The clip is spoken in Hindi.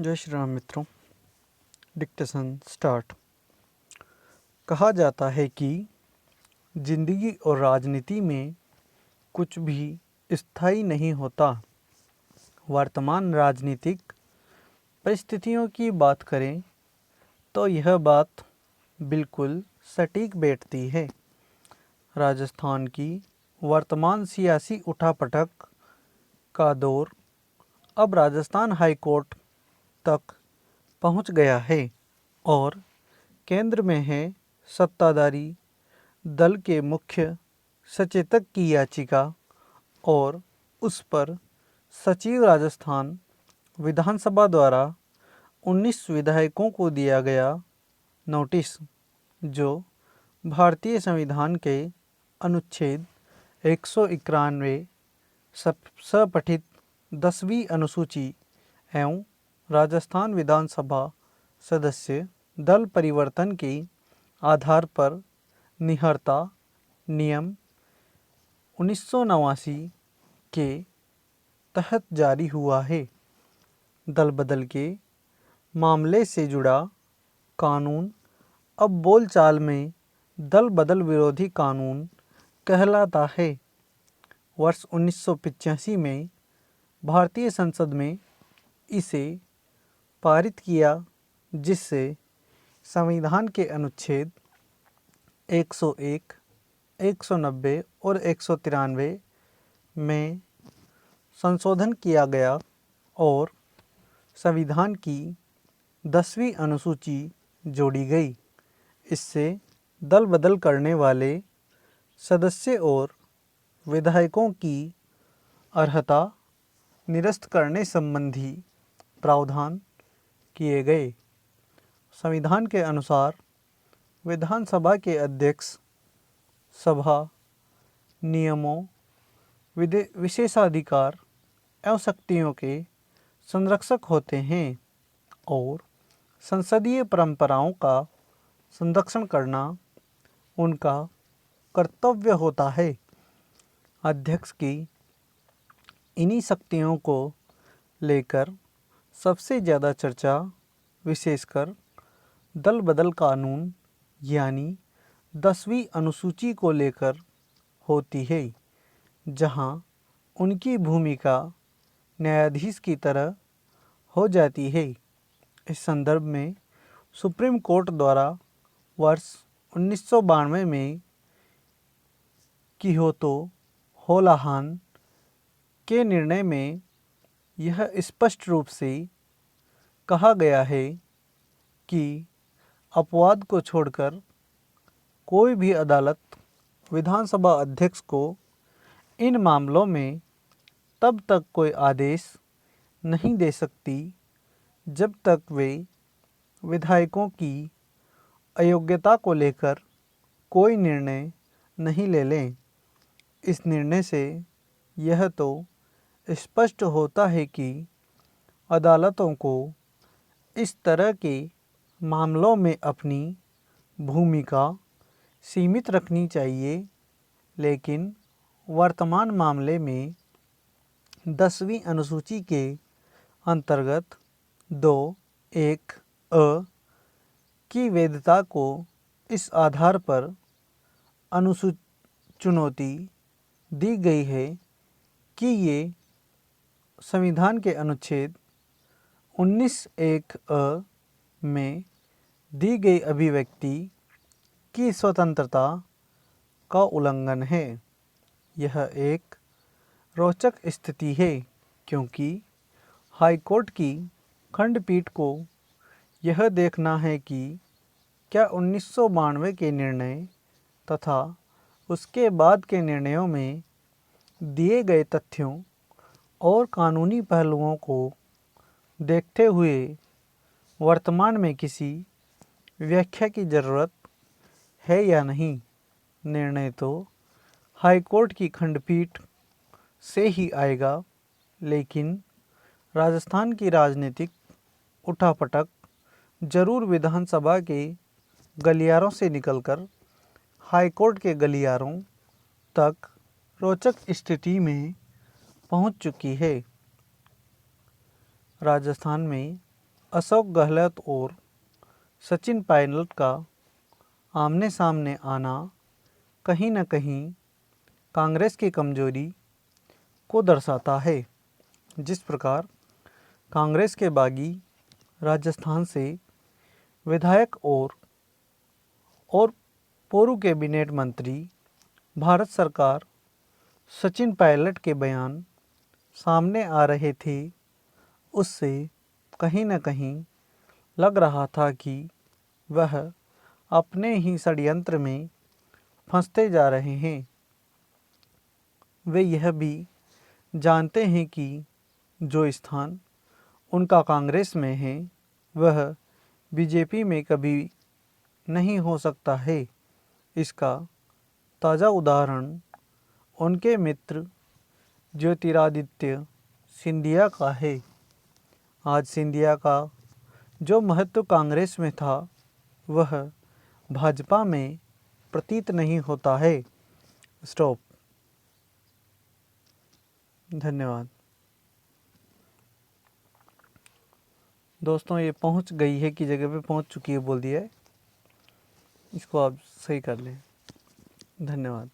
जय श्री राम मित्रों। Dictation start. कहा जाता है कि जिंदगी और राजनीति में कुछ भी स्थायी नहीं होता। वर्तमान राजनीतिक परिस्थितियों की बात करें तो यह बात बिल्कुल सटीक बैठती है। राजस्थान की वर्तमान सियासी उठापटक का दौर अब राजस्थान हाई कोर्ट तक पहुंच गया है और केंद्र में है सत्ताधारी दल के मुख्य सचेतक की याचिका और उस पर सचिव राजस्थान विधानसभा द्वारा 19 विधायकों को दिया गया नोटिस, जो भारतीय संविधान के अनुच्छेद 191 सपठित 10वीं अनुसूची एवं राजस्थान विधानसभा सदस्य दल परिवर्तन के आधार पर निहरता नियम 1989 के तहत जारी हुआ है। दल बदल के मामले से जुड़ा कानून अब बोलचाल में दल बदल विरोधी कानून कहलाता है। वर्ष 1985 में भारतीय संसद में इसे पारित किया, जिससे संविधान के अनुच्छेद 101, 190 और 193 में संशोधन किया गया और संविधान की 10वीं अनुसूची जोड़ी गई। इससे दल बदल करने वाले सदस्य और विधायकों की अर्हता निरस्त करने संबंधी प्रावधान किए गए। संविधान के अनुसार विधानसभा के अध्यक्ष सभा नियमों, विशेषाधिकार एवं शक्तियों के संरक्षक होते हैं और संसदीय परंपराओं का संरक्षण करना उनका कर्तव्य होता है। अध्यक्ष की इन्हीं शक्तियों को लेकर सबसे ज़्यादा चर्चा विशेषकर दल बदल कानून यानी 10वीं अनुसूची को लेकर होती है, जहां उनकी भूमिका न्यायाधीश की तरह हो जाती है। इस संदर्भ में सुप्रीम कोर्ट द्वारा वर्ष 1992 में किहोतो होलाहान के निर्णय में यह स्पष्ट रूप से कहा गया है कि अपवाद को छोड़कर कोई भी अदालत विधानसभा अध्यक्ष को इन मामलों में तब तक कोई आदेश नहीं दे सकती जब तक वे विधायकों की अयोग्यता को लेकर कोई निर्णय नहीं ले लें। इस निर्णय से यह तो स्पष्ट होता है कि अदालतों को इस तरह के मामलों में अपनी भूमिका सीमित रखनी चाहिए, लेकिन वर्तमान मामले में 10वीं अनुसूची के अंतर्गत 2(1) अ की वैधता को इस आधार पर चुनौती दी गई है कि ये संविधान के अनुच्छेद 19(1) अ में दी गई अभिव्यक्ति की स्वतंत्रता का उल्लंघन है। यह एक रोचक स्थिति है क्योंकि हाईकोर्ट की खंडपीठ को यह देखना है कि क्या 1992 के निर्णय तथा उसके बाद के निर्णयों में दिए गए तथ्यों और कानूनी पहलुओं को देखते हुए वर्तमान में किसी व्याख्या की ज़रूरत है या नहीं। निर्णय तो हाईकोर्ट की खंडपीठ से ही आएगा, लेकिन राजस्थान की राजनीतिक उठापटक जरूर विधानसभा के गलियारों से निकलकर हाईकोर्ट के गलियारों तक रोचक स्थिति में पहुंच चुकी है। राजस्थान में अशोक गहलोत और सचिन पायलट का आमने सामने आना कहीं न कहीं कांग्रेस की कमजोरी को दर्शाता है। जिस प्रकार कांग्रेस के बागी राजस्थान से विधायक और पूर्व कैबिनेट मंत्री भारत सरकार सचिन पायलट के बयान सामने आ रहे थे, उससे कहीं न कहीं लग रहा था कि वह अपने ही षड्यंत्र में फंसते जा रहे हैं। वे यह भी जानते हैं कि जो स्थान उनका कांग्रेस में है वह बीजेपी में कभी नहीं हो सकता है। इसका ताज़ा उदाहरण उनके मित्र ज्योतिरादित्य सिंधिया का है। आज सिंधिया का जो महत्व कांग्रेस में था वह भाजपा में प्रतीत नहीं होता है। स्टॉप। धन्यवाद। दोस्तों, ये पहुंच गई है कि जगह पे पहुंच चुकी है बोल दिया है, इसको आप सही कर लें। धन्यवाद।